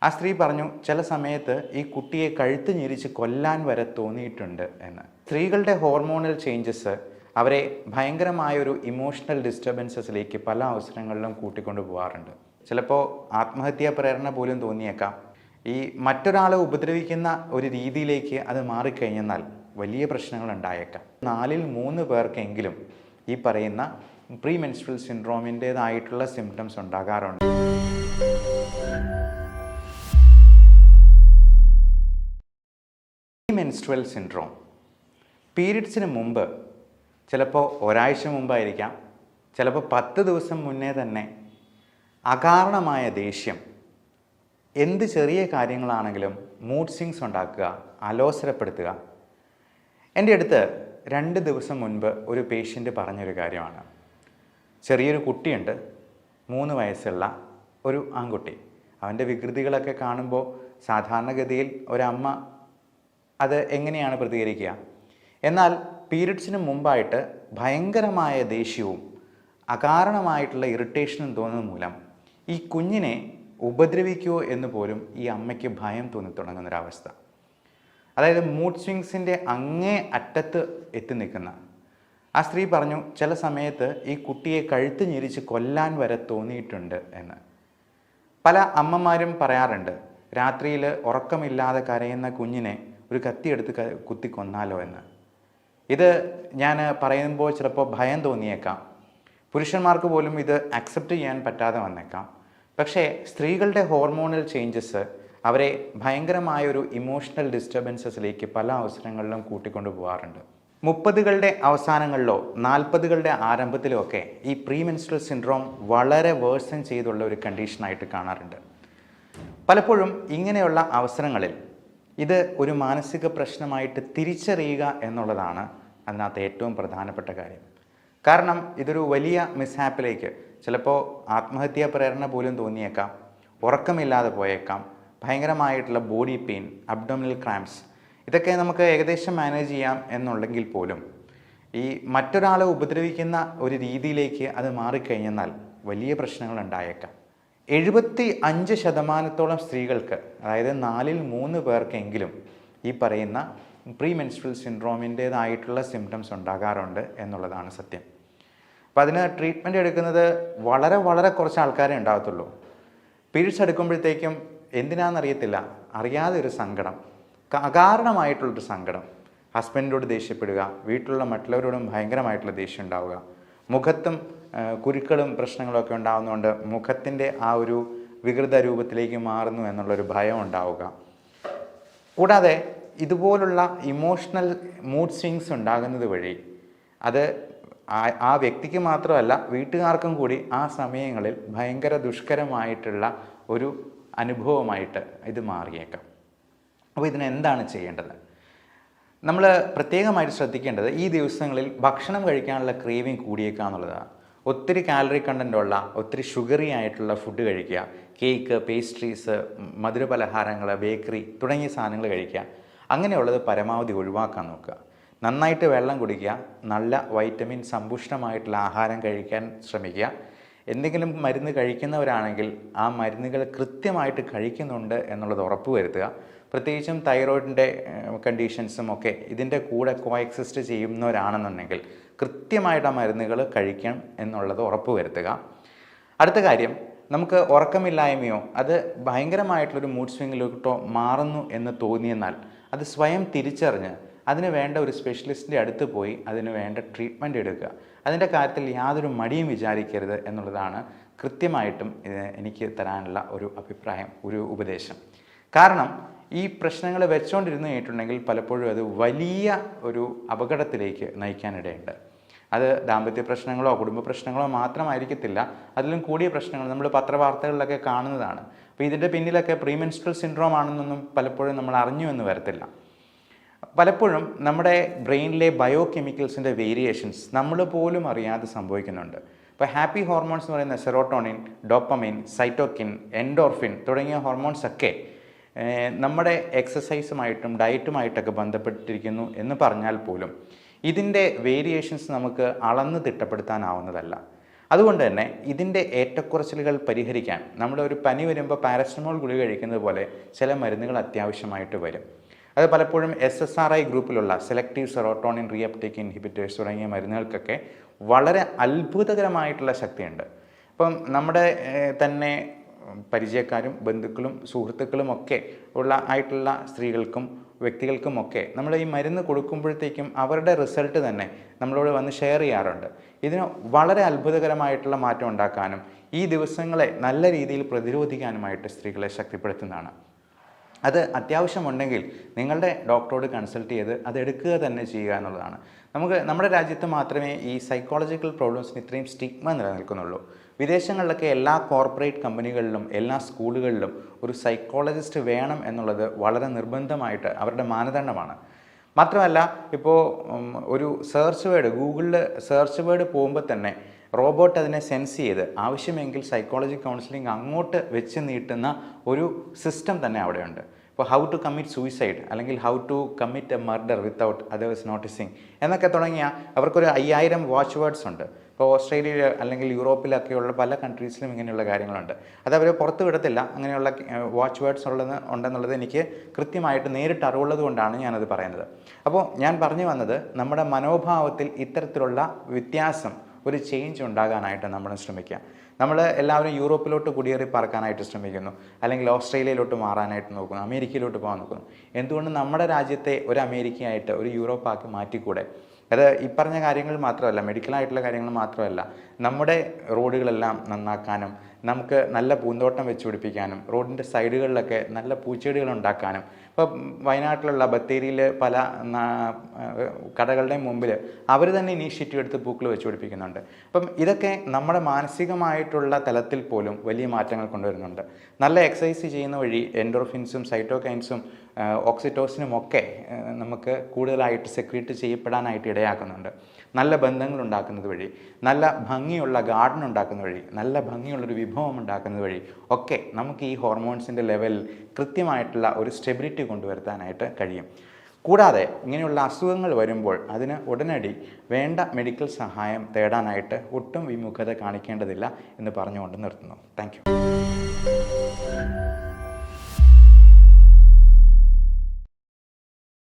ആ സ്ത്രീ പറഞ്ഞു, ചില സമയത്ത് ഈ കുട്ടിയെ കഴുത്ത് ഞെരിച്ച് കൊല്ലാൻ വരെ തോന്നിയിട്ടുണ്ട് എന്ന്. സ്ത്രീകളുടെ ഹോർമോണൽ ചേഞ്ചസ് അവരെ ഭയങ്കരമായൊരു ഇമോഷണൽ ഡിസ്റ്റർബൻസസിലേക്ക് പല അവസരങ്ങളിലും കൂട്ടിക്കൊണ്ടു പോകാറുണ്ട്. ചിലപ്പോൾ ആത്മഹത്യാ പ്രേരണ പോലും തോന്നിയേക്കാം. ഈ മറ്റൊരാളെ ഉപദ്രവിക്കുന്ന ഒരു രീതിയിലേക്ക് അത് മാറിക്കഴിഞ്ഞാൽ വലിയ പ്രശ്നങ്ങൾ ഉണ്ടായേക്കാം. 4-3 പേർക്കെങ്കിലും ഈ പറയുന്ന പ്രീ മെൻസ്ട്രൽ സിൻഡ്രോമിൻ്റേതായിട്ടുള്ള സിംറ്റംസ് ഉണ്ടാകാറുണ്ട്. മെൻസ്ട്രൽ സിൻഡ്രോം പീരിയഡ്സിന് മുമ്പ്, ചിലപ്പോൾ ഒരാഴ്ച മുമ്പായിരിക്കാം, ചിലപ്പോൾ 10 ദിവസം മുന്നേ തന്നെ അകാരണമായ ദേഷ്യം, എന്ത് ചെറിയ കാര്യങ്ങളാണെങ്കിലും മൂഡ് സ്വിങ്സ് ഉണ്ടാക്കുക, അലോസരപ്പെടുത്തുക. എൻ്റെ അടുത്ത് 2 ദിവസം മുൻപ് ഒരു പേഷ്യൻ്റ് പറഞ്ഞൊരു കാര്യമാണ്. ചെറിയൊരു കുട്ടിയുണ്ട്, 3 വയസ്സുള്ള ഒരു ആൺകുട്ടി. അവൻ്റെ വികൃതികളൊക്കെ കാണുമ്പോൾ സാധാരണഗതിയിൽ ഒരമ്മ അത് എങ്ങനെയാണ് പ്രതികരിക്കുക? എന്നാൽ പീരിയഡ്സിന് മുമ്പായിട്ട് ഭയങ്കരമായ ദേഷ്യവും അകാരണമായിട്ടുള്ള ഇറിറ്റേഷനും തോന്നുന്ന മൂലം ഈ കുഞ്ഞിനെ ഉപദ്രവിക്കുമോ എന്ന് പോലും ഈ അമ്മയ്ക്ക് ഭയം തോന്നി തുടങ്ങുന്നൊരവസ്ഥ. അതായത് മൂഡ് സ്വിങ്സിൻ്റെ അങ്ങേ അറ്റത്ത് എത്തി നിൽക്കുന്ന ആ സ്ത്രീ പറഞ്ഞു, ചില സമയത്ത് ഈ കുട്ടിയെ കഴുത്ത് ഞെരിച്ച് കൊല്ലാൻ വരെ തോന്നിയിട്ടുണ്ട് എന്ന്. പല അമ്മമാരും പറയാറുണ്ട്, രാത്രിയിൽ ഉറക്കമില്ലാതെ കരയുന്ന കുഞ്ഞിനെ ഒരു കത്തിയെടുത്ത് കുത്തി കൊന്നാലോ എന്ന്. ഇത് ഞാൻ പറയുമ്പോൾ ചിലപ്പോൾ ഭയം തോന്നിയേക്കാം, പുരുഷന്മാർക്ക് പോലും ഇത് അക്സെപ്റ്റ് ചെയ്യാൻ പറ്റാതെ വന്നേക്കാം. പക്ഷേ സ്ത്രീകളുടെ ഹോർമോണൽ ചേഞ്ചസ് അവരെ ഭയങ്കരമായൊരു ഇമോഷണൽ ഡിസ്റ്റർബൻസസിലേക്ക് പല അവസരങ്ങളിലും കൂട്ടിക്കൊണ്ടു പോകാറുണ്ട്. 30കളുടെ അവസാനങ്ങളിലോ 40കളുടെ ആരംഭത്തിലോ ഒക്കെ ഈ പ്രീ മെൻസ്ട്രൽ സിൻഡ്രോം വളരെ വേഴ്സൺ ചെയ്തുള്ള ഒരു കണ്ടീഷനായിട്ട് കാണാറുണ്ട്. പലപ്പോഴും ഇങ്ങനെയുള്ള അവസരങ്ങളിൽ ഇത് ഒരു മാനസിക പ്രശ്നമായിട്ട് തിരിച്ചറിയുക എന്നുള്ളതാണ് അതിനകത്ത് ഏറ്റവും പ്രധാനപ്പെട്ട കാര്യം. കാരണം ഇതൊരു വലിയ മിസ്ഹാപ്പിലേക്ക്, ചിലപ്പോൾ ആത്മഹത്യാ പ്രേരണ പോലും തോന്നിയേക്കാം, ഉറക്കമില്ലാതെ പോയേക്കാം, ഭയങ്കരമായിട്ടുള്ള ബോഡി പെയിൻ, അബ്ഡോമിനൽ ക്രാംപ്സ്, ഇതൊക്കെ നമുക്ക് ഏകദേശം മാനേജ് ചെയ്യാം എന്നുണ്ടെങ്കിൽ പോലും ഈ മറ്റൊരാളെ ഉപദ്രവിക്കുന്ന ഒരു രീതിയിലേക്ക് അത് മാറിക്കഴിഞ്ഞാൽ വലിയ പ്രശ്നങ്ങൾ ഉണ്ടായേക്കാം. 75% സ്ത്രീകൾക്ക്, അതായത് 4-3 പേർക്കെങ്കിലും ഈ പറയുന്ന പ്രീ മെൻസ്ട്രൽ സിൻഡ്രോമിൻ്റേതായിട്ടുള്ള സിംറ്റംസ് ഉണ്ടാകാറുണ്ട് എന്നുള്ളതാണ് സത്യം. അപ്പോൾ അതിന് ട്രീറ്റ്മെൻറ്റ് എടുക്കുന്നത് വളരെ കുറച്ച് ആൾക്കാരെ ഉണ്ടാകത്തുള്ളൂ. പീരിയഡ്സ് എടുക്കുമ്പോഴത്തേക്കും എന്തിനാണെന്നറിയത്തില്ല, അറിയാതെ ഒരു സങ്കടം, അകാരണമായിട്ടുള്ളൊരു സങ്കടം, ഹസ്ബൻഡിനോട് ദേഷ്യപ്പെടുക, വീട്ടിലുള്ള മറ്റുള്ളവരോടും ഭയങ്കരമായിട്ടുള്ള ദേഷ്യം ഉണ്ടാവുക, മുഖത്തും കുരുക്കളും പ്രശ്നങ്ങളൊക്കെ ഉണ്ടാകുന്നതുകൊണ്ട് മുഖത്തിൻ്റെ ആ ഒരു വികൃത രൂപത്തിലേക്ക് മാറുന്നു എന്നുള്ളൊരു ഭയം ഉണ്ടാവുക. കൂടാതെ ഇതുപോലുള്ള ഇമോഷണൽ മൂഡ് സ്വിങ്സ് ഉണ്ടാകുന്നത് വഴി അത് ആ വ്യക്തിക്ക് മാത്രമല്ല വീട്ടുകാർക്കും കൂടി ആ സമയങ്ങളിൽ ഭയങ്കര ദുഷ്കരമായിട്ടുള്ള ഒരു അനുഭവമായിട്ട് ഇത് മാറിയേക്കാം. അപ്പോൾ ഇതിനെന്താണ് ചെയ്യേണ്ടത്? നമ്മൾ പ്രത്യേകമായിട്ട് ശ്രദ്ധിക്കേണ്ടത് ഈ ദിവസങ്ങളിൽ ഭക്ഷണം കഴിക്കാനുള്ള ക്രേവിങ് കൂടിയേക്കുക എന്നുള്ളതാണ്. ഒത്തിരി കാലറി കണ്ടൻ്റുള്ള, ഒത്തിരി ഷുഗറി ആയിട്ടുള്ള ഫുഡ് കഴിക്കുക, കേക്ക്, പേസ്ട്രീസ്, മധുരപലഹാരങ്ങൾ, ബേക്കറി തുടങ്ങിയ സാധനങ്ങൾ കഴിക്കുക. അങ്ങനെയുള്ളത് പരമാവധി ഒഴിവാക്കാൻ നോക്കുക. നന്നായിട്ട് വെള്ളം കുടിക്കുക, നല്ല വൈറ്റമിൻ സമ്പുഷ്ടമായിട്ടുള്ള ആഹാരം കഴിക്കാൻ ശ്രമിക്കുക. എന്തെങ്കിലും മരുന്ന് കഴിക്കുന്നവരാണെങ്കിൽ ആ മരുന്നുകൾ കൃത്യമായിട്ട് കഴിക്കുന്നുണ്ട് എന്നുള്ളത് ഉറപ്പ് വരുത്തുക. പ്രത്യേകിച്ചും തൈറോയിഡിൻ്റെ കണ്ടീഷൻസും ഒക്കെ ഇതിൻ്റെ കൂടെ കോഎക്സിസ്റ്റ് ചെയ്യുന്നവരാണെന്നുണ്ടെങ്കിൽ കൃത്യമായിട്ട് ആ മരുന്നുകൾ കഴിക്കണം എന്നുള്ളത് ഉറപ്പ് വരുത്തുക. അടുത്ത കാര്യം, നമുക്ക് ഉറക്കമില്ലായ്മയോ അത് ഭയങ്കരമായിട്ടുള്ളൊരു മൂഡ് സ്വിങ്ങിലോട്ടോ മാറുന്നു എന്ന് തോന്നിയെന്നാൽ അത് സ്വയം തിരിച്ചറിഞ്ഞ് അതിന് വേണ്ട ഒരു സ്പെഷ്യലിസ്റ്റിൻ്റെ അടുത്ത് പോയി അതിന് വേണ്ട ട്രീറ്റ്മെൻറ്റ് എടുക്കുക. അതിൻ്റെ കാര്യത്തിൽ യാതൊരു മടിയും വിചാരിക്കരുത് എന്നുള്ളതാണ് കൃത്യമായിട്ടും എനിക്ക് തരാനുള്ള ഒരു അഭിപ്രായം, ഒരു ഉപദേശം. കാരണം ഈ പ്രശ്നങ്ങൾ വെച്ചുകൊണ്ടിരുന്നു കഴിഞ്ഞിട്ടുണ്ടെങ്കിൽ പലപ്പോഴും അത് വലിയ ഒരു അപകടത്തിലേക്ക് നയിക്കാനിടയുണ്ട്. അത് ദാമ്പത്യ പ്രശ്നങ്ങളോ കുടുംബ പ്രശ്നങ്ങളോ മാത്രമായിരിക്കത്തില്ല, അതിലും കൂടിയ പ്രശ്നങ്ങൾ നമ്മൾ പത്രവാർത്തകളിലൊക്കെ കാണുന്നതാണ്. അപ്പോൾ ഇതിൻ്റെ പിന്നിലൊക്കെ പ്രീ മെൻസ്ട്രൽ സിൻഡ്രോം ആണെന്നൊന്നും പലപ്പോഴും നമ്മൾ അറിഞ്ഞു എന്ന് വരത്തില്ല. പലപ്പോഴും നമ്മുടെ ബ്രെയിനിലെ ബയോ കെമിക്കൽസിൻ്റെ വേരിയേഷൻസ് നമ്മൾ പോലും അറിയാതെ സംഭവിക്കുന്നുണ്ട്. ഇപ്പോൾ ഹാപ്പി ഹോർമോൺസ് എന്ന് പറയുന്ന സെറോട്ടോണിൻ, ഡോപ്പമിൻ, സൈറ്റോക്കിൻ, എൻഡോർഫിൻ തുടങ്ങിയ ഹോർമോൺസൊക്കെ നമ്മുടെ എക്സസൈസുമായിട്ടും ഡയറ്റുമായിട്ടൊക്കെ ബന്ധപ്പെട്ടിരിക്കുന്നു എന്ന് പറഞ്ഞാൽ പോലും ഇതിൻ്റെ വേരിയേഷൻസ് നമുക്ക് അളന്ന് തിട്ടപ്പെടുത്താനാവുന്നതല്ല. അതുകൊണ്ട് തന്നെ ഇതിൻ്റെ ഏറ്റക്കുറച്ചിലുകൾ പരിഹരിക്കാൻ നമ്മുടെ ഒരു പനി വരുമ്പോൾ പാരസറ്റമോൾ ഗുളിക കഴിക്കുന്നത് പോലെ ചില മരുന്നുകൾ അത്യാവശ്യമായിട്ട് വരും. അത് പലപ്പോഴും SSRI ഗ്രൂപ്പിലുള്ള സെലക്റ്റീവ് സെറോട്ടോണിൻ റീഅപ്ടേക്ക് ഇൻഹിബിറ്റേഴ്സ് തുടങ്ങിയ മരുന്നുകൾക്കൊക്കെ വളരെ അത്ഭുതകരമായിട്ടുള്ള ശക്തിയുണ്ട്. ഇപ്പം നമ്മുടെ തന്നെ പരിചയക്കാരും ബന്ധുക്കളും സുഹൃത്തുക്കളും ഒക്കെ ആയിട്ടുള്ള സ്ത്രീകൾക്കും വ്യക്തികൾക്കുമൊക്കെ നമ്മൾ ഈ മരുന്ന് കൊടുക്കുമ്പോഴത്തേക്കും അവരുടെ റിസൾട്ട് തന്നെ നമ്മളോട് വന്ന് ഷെയർ ചെയ്യാറുണ്ട്. ഇതിന് വളരെ അത്ഭുതകരമായിട്ടുള്ള മാറ്റം ഉണ്ടാക്കാനും ഈ ദിവസങ്ങളെ നല്ല രീതിയിൽ പ്രതിരോധിക്കാനുമായിട്ട് സ്ത്രീകളെ ശക്തിപ്പെടുത്തുന്നതാണ്. അത് അത്യാവശ്യമുണ്ടെങ്കിൽ നിങ്ങളുടെ ഡോക്ടറോട് കൺസൾട്ട് ചെയ്ത് അതെടുക്കുക തന്നെ ചെയ്യുക എന്നുള്ളതാണ്. നമ്മുടെ രാജ്യത്ത് മാത്രമേ ഈ സൈക്കോളജിക്കൽ പ്രോബ്ലംസിന് ഇത്രയും സ്റ്റിഗ്മ നിലനിൽക്കുന്നുള്ളൂ. വിദേശങ്ങളിലൊക്കെ എല്ലാ കോർപ്പറേറ്റ് കമ്പനികളിലും എല്ലാ സ്കൂളുകളിലും ഒരു സൈക്കോളജിസ്റ്റ് വേണം എന്നുള്ളത് വളരെ നിർബന്ധമായിട്ട് അവരുടെ മാനദണ്ഡമാണ്. മാത്രമല്ല ഇപ്പോൾ ഒരു സെർച്ച് വേർഡ് ഗൂഗിളിൽ സെർച്ച് വേർഡ് പോകുമ്പോൾ തന്നെ റോബോട്ട് അതിനെ സെൻസ് ചെയ്ത് ആവശ്യമെങ്കിൽ സൈക്കോളജി കൗൺസിലിംഗ് അങ്ങോട്ട് വെച്ച് നീട്ടുന്ന ഒരു സിസ്റ്റം തന്നെ അവിടെയുണ്ട്. ഇപ്പോൾ ഹൗ ടു കമ്മിറ്റ് സൂയിസൈഡ് അല്ലെങ്കിൽ how to commit a murder without others noticing എന്നൊക്കെ തുടങ്ങിയ അവർക്കൊരു 5000 വാച്ച് വേർഡ്സ് ഉണ്ട്. ഇപ്പോൾ ഓസ്ട്രേലിയയിൽ അല്ലെങ്കിൽ യൂറോപ്പിലൊക്കെയുള്ള പല കൺട്രീസിലും ഇങ്ങനെയുള്ള കാര്യങ്ങളുണ്ട്. അത് അവർ പുറത്ത് വിടത്തില്ല. അങ്ങനെയുള്ള വാച്ച് വേർഡ്സ് ഉണ്ടെന്നുള്ളത് എനിക്ക് കൃത്യമായിട്ട് നേരിട്ട് അറിവുള്ളത് കൊണ്ടാണ് ഞാനത് പറയുന്നത്. അപ്പോൾ ഞാൻ പറഞ്ഞു വന്നത് നമ്മുടെ മനോഭാവത്തിൽ ഇത്തരത്തിലുള്ള വ്യത്യാസം ഒരു ചേഞ്ച് ഉണ്ടാകാനായിട്ട് നമ്മൾ ശ്രമിക്കുക. നമ്മൾ എല്ലാവരും യൂറോപ്പിലോട്ട് കുടിയേറി പറക്കാനായിട്ട് ശ്രമിക്കുന്നു, അല്ലെങ്കിൽ ഓസ്ട്രേലിയയിലോട്ട് മാറാനായിട്ട് നോക്കുന്നു, അമേരിക്കയിലോട്ട് പോകാൻ നോക്കുന്നു. എന്തുകൊണ്ട് നമ്മുടെ രാജ്യത്തെ ഒരു അമേരിക്കയായിട്ട് ഒരു യൂറോപ്പാക്കി മാറ്റിക്കൂടെ? അത് ഈ പറഞ്ഞ കാര്യങ്ങൾ മാത്രമല്ല, മെഡിക്കലായിട്ടുള്ള കാര്യങ്ങൾ മാത്രമല്ല, നമ്മുടെ റോഡുകളെല്ലാം നന്നാക്കാനും നമുക്ക് നല്ല പൂന്തോട്ടം വെച്ച് പിടിപ്പിക്കാനും റോഡിൻ്റെ സൈഡുകളിലൊക്കെ നല്ല പൂച്ചെടികൾ ഉണ്ടാക്കാനും. ഇപ്പോൾ വയനാട്ടിലുള്ള ബത്തേരിയിൽ പല കടകളുടെയും മുമ്പിൽ അവർ തന്നെ ഇനീഷ്യേറ്റീവ് എടുത്ത് പൂക്കൾ വെച്ച് പിടിപ്പിക്കുന്നുണ്ട്. അപ്പം ഇതൊക്കെ നമ്മുടെ മാനസികമായിട്ടുള്ള തലത്തിൽ പോലും വലിയ മാറ്റങ്ങൾ കൊണ്ടുവരുന്നുണ്ട്. നല്ല എക്സസൈസ് ചെയ്യുന്ന വഴി എൻഡോർഫിൻസും സൈറ്റോകൈൻസും ഓക്സിറ്റോസിനും ഒക്കെ നമുക്ക് കൂടുതലായിട്ട് സെക്രീറ്റ് ചെയ്യപ്പെടാനായിട്ട് ഇടയാക്കുന്നുണ്ട്. നല്ല ബന്ധങ്ങൾ ഉണ്ടാക്കുന്നത് വഴി, നല്ല ഭംഗിയുള്ള ഗാർഡൻ ഉണ്ടാക്കുന്ന വഴി, നല്ല ഭംഗിയുള്ളൊരു വിഭവം ഉണ്ടാക്കുന്നത് വഴി ഒക്കെ നമുക്ക് ഈ ഹോർമോൺസിൻ്റെ ലെവലിൽ കൃത്യമായിട്ടുള്ള ഒരു സ്റ്റെബിലിറ്റി കൊണ്ടുവരുത്താനായിട്ട് കഴിയും. കൂടാതെ ഇങ്ങനെയുള്ള അസുഖങ്ങൾ വരുമ്പോൾ അതിന് ഉടനടി വേണ്ട മെഡിക്കൽ സഹായം തേടാനായിട്ട് ഒട്ടും വിമുഖത കാണിക്കേണ്ടതില്ല എന്ന് പറഞ്ഞുകൊണ്ട് നിർത്തുന്നു. Thank you.